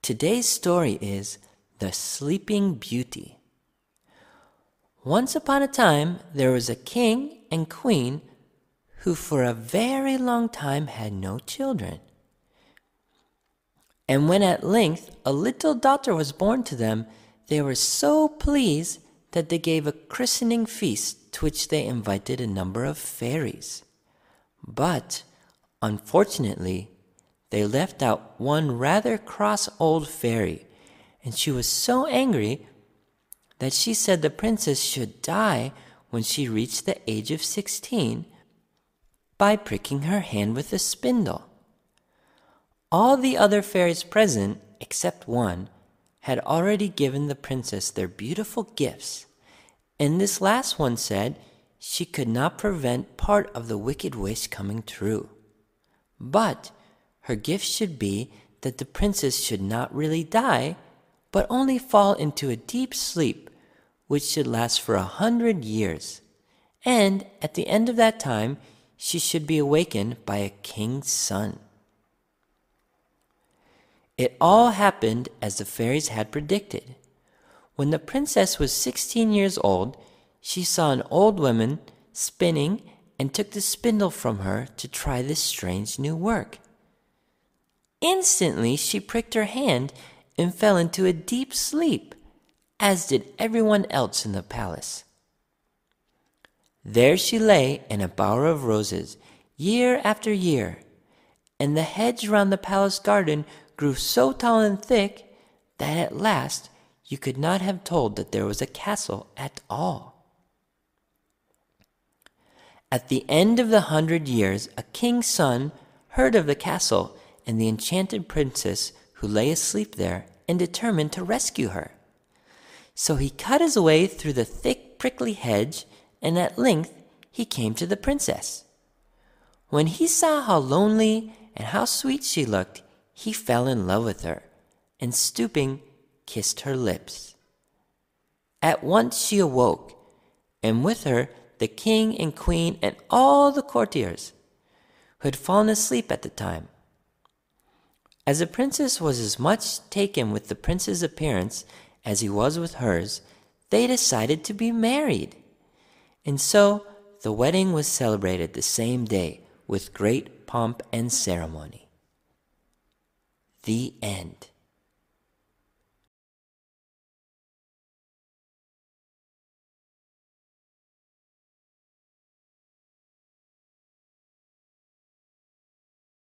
Today's story is The Sleeping Beauty. Once upon a time, there was a king and queen who for a very long time had no children. And when at length a little daughter was born to them, they were so pleased that they gave a christening feast to which they invited a number of fairies. But, unfortunately, they left out one rather cross old fairy, and she was so angry that she said the princess should die when she reached the age of 16 by pricking her hand with a spindle. All the other fairies present, except one, had already given the princess their beautiful gifts, and this last one said she could not prevent part of the wicked wish coming true. But her gift should be that the princess should not really die, but only fall into a deep sleep, which should last for 100 years. And at the end of that time, she should be awakened by a king's son. It all happened as the fairies had predicted. When the princess was 16 years old, she saw an old woman spinning and took the spindle from her to try this strange new work. Instantly, she pricked her hand and fell into a deep sleep, as did everyone else in the palace. There she lay in a bower of roses, year after year, and the hedge round the palace garden grew so tall and thick that at last you could not have told that there was a castle at all. At the end of the 100 years, a king's son heard of the castle and the enchanted princess who lay asleep there, and determined to rescue her. So he cut his way through the thick prickly hedge, and at length he came to the princess. When he saw how lonely and how sweet she looked, he fell in love with her, and stooping, kissed her lips. At once she awoke, and with her the king and queen and all the courtiers, who had fallen asleep at the time. As the princess was as much taken with the prince's appearance as he was with hers, they decided to be married. And so the wedding was celebrated the same day with great pomp and ceremony. The end.